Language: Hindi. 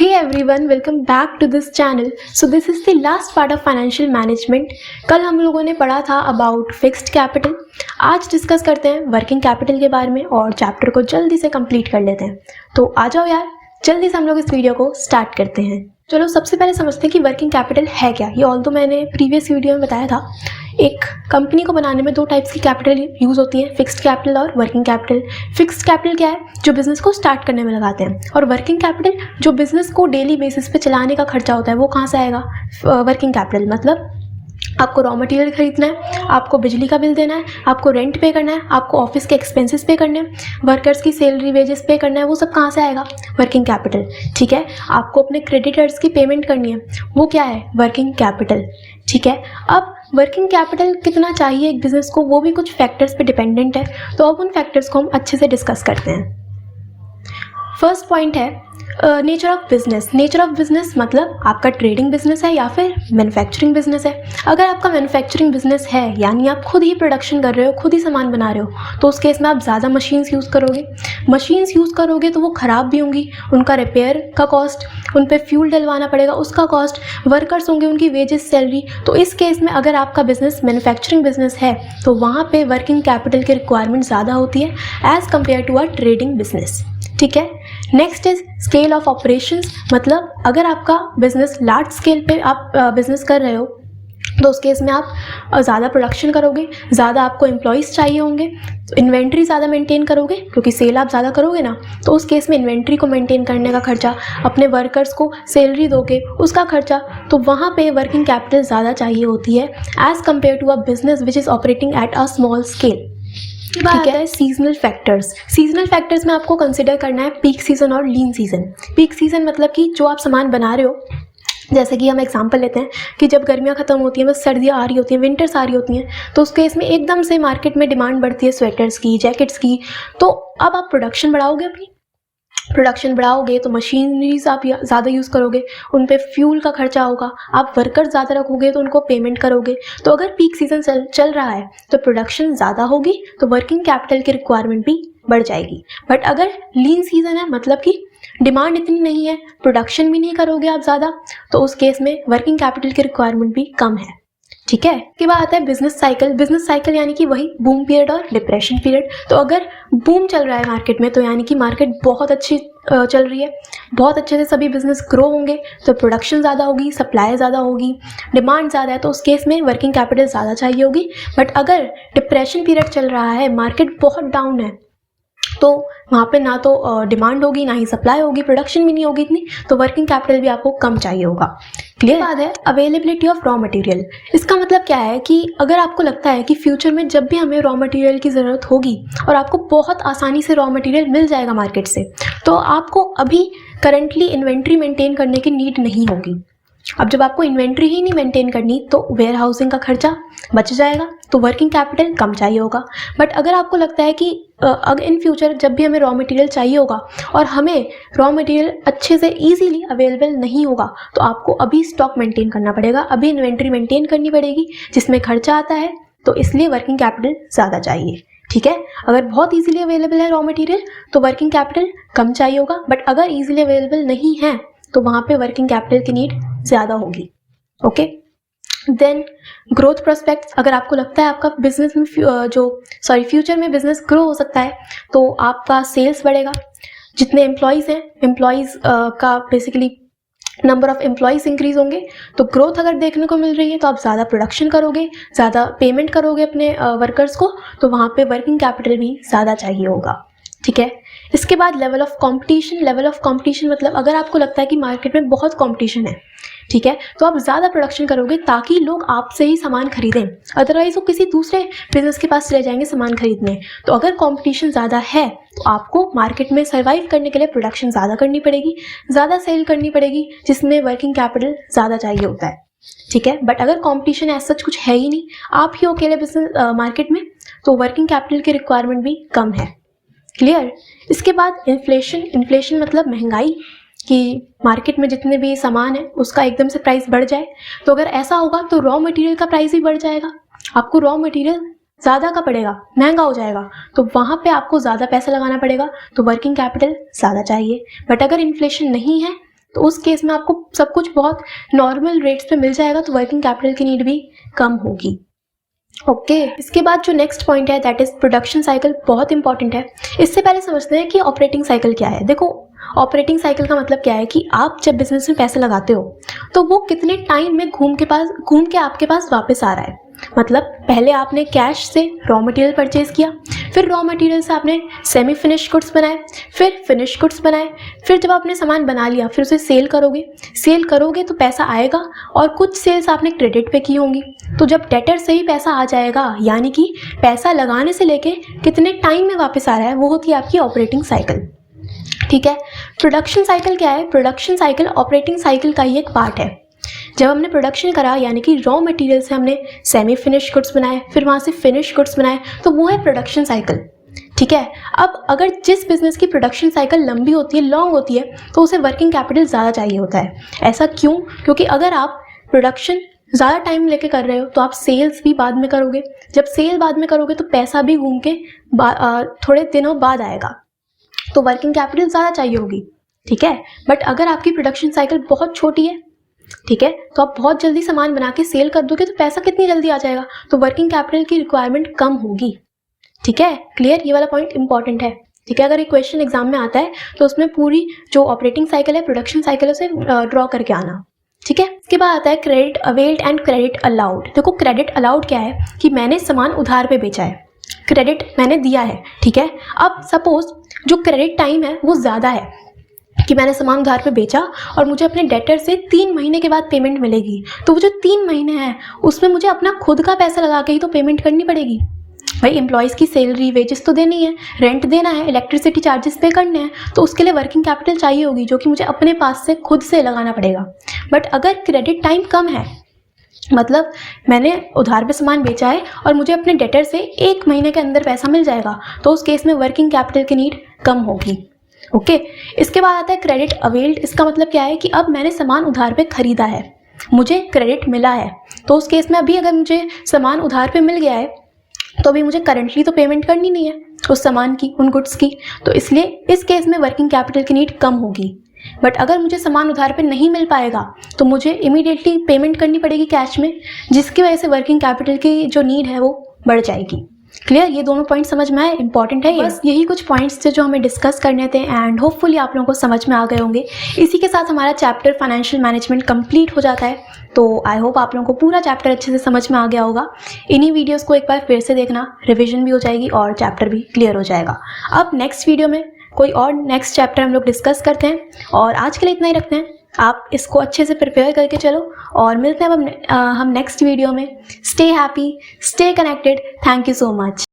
Hey everyone, welcome back to this channel. So this is the last part of financial management. कल हम लोगों ने पढ़ा था about fixed capital. आज डिस्कस करते हैं वर्किंग कैपिटल के बारे में और चैप्टर को जल्दी से कंप्लीट कर लेते हैं. तो आ जाओ यार, जल्दी से हम लोग इस वीडियो को स्टार्ट करते हैं. चलो सबसे पहले समझते हैं कि वर्किंग कैपिटल है क्या. ये ऑल्दो मैंने प्रीवियस वीडियो में बताया था. एक कंपनी को बनाने में दो टाइप्स की कैपिटल यूज़ होती है, फिक्स्ड कैपिटल और वर्किंग कैपिटल. फिक्स्ड कैपिटल क्या है? जो बिजनेस को स्टार्ट करने में लगाते हैं. और वर्किंग कैपिटल जो बिजनेस को डेली बेसिस पे चलाने का खर्चा होता है, वो कहाँ से आएगा? वर्किंग कैपिटल मतलब आपको रॉ मटेरियल खरीदना है, आपको बिजली का बिल देना है, आपको रेंट पे करना है, आपको ऑफिस के एक्सपेंसेस पे करने हैं, वर्कर्स की सैलरी वेजेस पे करना है, वो सब कहाँ से आएगा? Working capital. ठीक है. आपको अपने क्रेडिटर्स की पेमेंट करनी है, वो क्या है? Working capital. ठीक है. अब वर्किंग कैपिटल कितना चाहिए एक बिजनेस को, वो भी कुछ फैक्टर्स पे डिपेंडेंट है. तो अब उन फैक्टर्स को हम अच्छे से डिस्कस करते हैं. फर्स्ट पॉइंट है nature of business. Nature of business मतलब आपका ट्रेडिंग बिजनेस है या फिर मैन्युफैक्चरिंग बिजनेस है. अगर आपका मैन्युफैक्चरिंग बिजनेस है, यानी आप खुद ही प्रोडक्शन कर रहे हो, खुद ही सामान बना रहे हो, तो उस केस में आप ज़्यादा मशीन्स यूज़ करोगे. मशीन्स यूज़ करोगे तो वो ख़राब भी होंगी, उनका रिपेयर का कॉस्ट, उन पर फ्यूल डलवाना पड़ेगा, उसका कॉस्ट, वर्कर्स होंगे, उनकी वेजेस, सैलरी. तो इस केस में अगर आपका बिजनेस मैन्युफैक्चरिंग बिजनेस है तो वहाँ पे वर्किंग कैपिटल की रिक्वायरमेंट ज़्यादा होती है as compare to a trading business. ठीक है. Next is scale of operations. मतलब अगर आपका बिजनेस लार्ज स्केल पे आप बिजनेस कर रहे हो तो उस केस में आप ज़्यादा प्रोडक्शन करोगे, ज़्यादा आपको एम्प्लॉयज़ चाहिए होंगे, इन्वेंट्री ज़्यादा मेंटेन करोगे क्योंकि सेल आप ज़्यादा करोगे ना. तो उस केस में इन्वेंट्री को मेंटेन करने का खर्चा, अपने वर्कर्स को सैलरी दोगे उसका खर्चा, तो वहाँ पे वर्किंग कैपिटल ज़्यादा चाहिए होती है as compare to a business which is operating at a small scale. ठीक है. Seasonal factors. सीजनल फैक्टर्स में आपको कंसिडर करना है पीक सीजन और लीन सीजन. पीक सीजन मतलब कि जो आप सामान बना रहे हो, जैसे कि हम एग्जांपल लेते हैं कि जब गर्मियाँ ख़त्म होती हैं, बस सर्दियाँ आ रही होती हैं, विंटर्स आ रही होती हैं, तो उस केस में एकदम से मार्केट में डिमांड बढ़ती है स्वेटर्स की, जैकेट्स की. तो अब आप प्रोडक्शन बढ़ाओगे, अपनी प्रोडक्शन बढ़ाओगे तो मशीनरीज आप ज़्यादा यूज़ करोगे, उन पे फ्यूल का खर्चा होगा, आप वर्कर्स ज़्यादा रखोगे तो उनको पेमेंट करोगे. तो अगर पीक सीजन चल रहा है तो प्रोडक्शन ज़्यादा होगी, तो वर्किंग कैपिटल की रिक्वायरमेंट भी बढ़ जाएगी. बट अगर लीन सीजन है, मतलब कि डिमांड इतनी नहीं है, प्रोडक्शन भी नहीं करोगे आप ज़्यादा, तो उस केस में वर्किंग कैपिटल की रिक्वायरमेंट भी कम है. ठीक है. के बाद आता है बिजनेस साइकिल. बिजनेस साइकिल यानी कि वही बूम पीरियड और डिप्रेशन पीरियड. तो अगर बूम चल रहा है मार्केट में, तो यानी कि मार्केट बहुत अच्छी चल रही है, बहुत अच्छे से सभी बिजनेस ग्रो होंगे, तो प्रोडक्शन ज़्यादा होगी, सप्लाई ज़्यादा होगी, डिमांड ज़्यादा है, तो उस केस में वर्किंग कैपिटल ज़्यादा चाहिए होगी. बट अगर डिप्रेशन पीरियड चल रहा है, मार्केट बहुत डाउन है, तो वहाँ पे ना तो डिमांड होगी, ना ही सप्लाई होगी, प्रोडक्शन भी नहीं होगी इतनी, तो वर्किंग कैपिटल भी आपको कम चाहिए होगा. क्लियर बात है. Availability of raw material. इसका मतलब क्या है कि अगर आपको लगता है कि फ्यूचर में जब भी हमें रॉ मटेरियल की ज़रूरत होगी और आपको बहुत आसानी से रॉ मटेरियल मिल जाएगा मार्केट से, तो आपको अभी करंटली इन्वेंट्री मेंटेन करने की नीड नहीं होगी. अब जब आपको इन्वेंट्री ही नहीं मेंटेन करनी, तो वेयर हाउसिंग का खर्चा बच जाएगा, तो वर्किंग कैपिटल कम चाहिए होगा. बट अगर आपको लगता है कि अगर इन फ्यूचर जब भी हमें रॉ मटेरियल चाहिए होगा और हमें रॉ मटेरियल अच्छे से इजीली अवेलेबल नहीं होगा, तो आपको अभी स्टॉक मेंटेन करना पड़ेगा, अभी इन्वेंट्री मेंटेन करनी पड़ेगी, जिसमें खर्चा आता है, तो इसलिए वर्किंग कैपिटल ज़्यादा चाहिए. ठीक है. अगर बहुत इजीली अवेलेबल है रॉ मटेरियल तो वर्किंग कैपिटल कम चाहिए होगा. बट अगर इजीली अवेलेबल नहीं है तो वहाँ पे वर्किंग कैपिटल की नीड ज़्यादा होगी. ओके. Then growth prospects. अगर आपको लगता है आपका बिजनेस में फ्यूचर में बिजनेस ग्रो हो सकता है, तो आपका सेल्स बढ़ेगा, जितने एम्प्लॉयज़ हैं, एम्प्लॉयज़ का basically number of employees increase होंगे. तो ग्रोथ अगर देखने को मिल रही है तो आप ज़्यादा प्रोडक्शन करोगे, ज़्यादा पेमेंट करोगे अपने वर्कर्स को, तो वहाँ पे वर्किंग कैपिटल भी ज़्यादा चाहिए होगा. ठीक है. इसके बाद level of competition. Level of competition मतलब अगर आपको लगता है कि मार्केट में बहुत कंपटीशन है, ठीक है, तो आप ज़्यादा प्रोडक्शन करोगे ताकि लोग आपसे ही सामान खरीदें, अदरवाइज वो किसी दूसरे बिजनेस के पास चले जाएंगे सामान खरीदने. तो अगर कंपटीशन ज़्यादा है तो आपको मार्केट में सर्वाइव करने के लिए प्रोडक्शन ज़्यादा करनी पड़ेगी, ज़्यादा सेल करनी पड़ेगी, जिसमें वर्किंग कैपिटल ज़्यादा चाहिए होता है. ठीक है. बट अगर कंपटीशन ऐसा कुछ है ही नहीं, आप ही अकेले बिजनेस मार्केट में, तो वर्किंग कैपिटल की रिक्वायरमेंट भी कम है. क्लियर. इसके बाद इन्फ्लेशन. इन्फ्लेशन मतलब महंगाई, कि मार्केट में जितने भी सामान है उसका एकदम से प्राइस बढ़ जाए. तो अगर ऐसा होगा तो रॉ मटेरियल का प्राइस भी बढ़ जाएगा, आपको रॉ मटेरियल ज़्यादा का पड़ेगा, महंगा हो जाएगा, तो वहाँ पे आपको ज़्यादा पैसा लगाना पड़ेगा, तो वर्किंग कैपिटल ज़्यादा चाहिए. बट अगर इन्फ्लेशन नहीं है तो उस केस में आपको सब कुछ बहुत नॉर्मल रेट्स पे मिल जाएगा, तो वर्किंग कैपिटल की नीड भी कम होगी। ओके इसके बाद जो नेक्स्ट पॉइंट है दैट इज प्रोडक्शन साइकिल, बहुत इंपॉर्टेंट है। इससे पहले समझते हैं कि ऑपरेटिंग साइकिल क्या है। देखो ऑपरेटिंग साइकिल का मतलब क्या है कि आप जब बिजनेस में पैसे लगाते हो तो वो कितने टाइम में घूम के आपके पास वापस आ रहा है। मतलब पहले आपने कैश से रॉ मटेरियल परचेज किया, फिर रॉ मटेरियल से आपने सेमी फिनिश गुड्स बनाए, फिर फिनिश गुड्स बनाए, फिर जब आपने सामान बना लिया फिर उसे सेल करोगे तो पैसा आएगा, और कुछ सेल्स आपने क्रेडिट पे की होंगी। तो जब डेटर से ही पैसा आ जाएगा, यानी कि पैसा लगाने से लेके कितने टाइम में वापस आ रहा है, वो होती है आपकी ऑपरेटिंग साइकिल। ठीक है, प्रोडक्शन साइकिल क्या है? प्रोडक्शन साइकिल ऑपरेटिंग साइकिल का ही एक पार्ट है। जब हमने प्रोडक्शन करा, यानी कि रॉ मटेरियल से हमने सेमी फिनिश गुड्स बनाए, फिर वहाँ से फिनिश गुड्स बनाए, तो वो है प्रोडक्शन साइकिल। ठीक है, अब अगर जिस बिजनेस की प्रोडक्शन साइकिल लंबी होती है, लॉन्ग होती है, तो उसे वर्किंग कैपिटल ज़्यादा चाहिए होता है। ऐसा क्यों? क्योंकि अगर आप प्रोडक्शन ज़्यादा टाइम लेके कर रहे हो तो आप सेल्स भी बाद में करोगे। जब सेल बाद में करोगे तो पैसा भी घूम के थोड़े दिनों बाद आएगा, तो वर्किंग कैपिटल ज़्यादा चाहिए होगी। ठीक है, बट अगर आपकी प्रोडक्शन साइकिल बहुत छोटी है, ठीक है, तो आप बहुत जल्दी सामान बना के सेल कर दोगे तो पैसा कितनी जल्दी आ जाएगा, तो वर्किंग कैपिटल की रिक्वायरमेंट कम होगी। ठीक है, क्लियर? ये वाला पॉइंट इंपॉर्टेंट है। ठीक है, अगर ये क्वेश्चन एग्जाम में आता है तो उसमें पूरी जो ऑपरेटिंग साइकिल है, प्रोडक्शन साइकिल है, उसे ड्रॉ करके आना। ठीक है, इसके बाद आता है credit availed and credit allowed. देखो क्रेडिट अलाउड क्या है कि मैंने सामान उधार पे बेचा है, क्रेडिट मैंने दिया है। ठीक है, अब सपोज जो क्रेडिट टाइम है वो ज़्यादा है कि मैंने सामान उधार पे बेचा और मुझे अपने डेटर से 3 महीने के बाद पेमेंट मिलेगी, तो वो जो 3 महीने हैं उसमें मुझे अपना खुद का पैसा लगा के ही तो पेमेंट करनी पड़ेगी। भाई एम्प्लॉयज़ की सैलरी, वेजेस तो देनी है, रेंट देना है, इलेक्ट्रिसिटी चार्जेस पे करने हैं, तो उसके लिए वर्किंग कैपिटल चाहिए होगी जो कि मुझे अपने पास से खुद से लगाना पड़ेगा। बट अगर क्रेडिट टाइम कम है, मतलब मैंने उधार पे सामान बेचा है और मुझे अपने डेटर से 1 महीने के अंदर पैसा मिल जाएगा, तो उस केस में वर्किंग कैपिटल की नीड कम होगी। ओके इसके बाद आता है क्रेडिट अवेल्ड। इसका मतलब क्या है कि अब मैंने सामान उधार पे खरीदा है, मुझे क्रेडिट मिला है, तो उस केस में अभी अगर मुझे सामान उधार पे मिल गया है तो अभी मुझे करंटली तो पेमेंट करनी नहीं है उस सामान की, उन गुड्स की, तो इसलिए इस केस में वर्किंग कैपिटल की नीड कम होगी। बट अगर मुझे सामान उधार पे नहीं मिल पाएगा तो मुझे इमीडिएटली पेमेंट करनी पड़ेगी कैश में, जिसकी वजह से वर्किंग कैपिटल की जो नीड है वो बढ़ जाएगी। क्लियर? ये दोनों पॉइंट समझ में आए? इंपॉर्टेंट है ये। बस यही कुछ पॉइंट्स थे जो हमें डिस्कस करने थे एंड होपफुली आप लोगों को समझ में आ गए होंगे। इसी के साथ हमारा चैप्टर फाइनेंशियल मैनेजमेंट कंप्लीट हो जाता है, तो आई होप आप लोगों को पूरा चैप्टर अच्छे से समझ में आ गया होगा। इन्हीं वीडियोज़ को एक बार फिर से देखना, रिविजन भी हो जाएगी और चैप्टर भी क्लियर हो जाएगा। अब नेक्स्ट वीडियो में कोई और नेक्स्ट चैप्टर हम लोग डिस्कस करते हैं, और आज के लिए इतना ही रखते हैं। आप इसको अच्छे से प्रिपेयर करके चलो और मिलते हैं हम नेक्स्ट वीडियो में। Stay happy, stay connected. Thank you so much.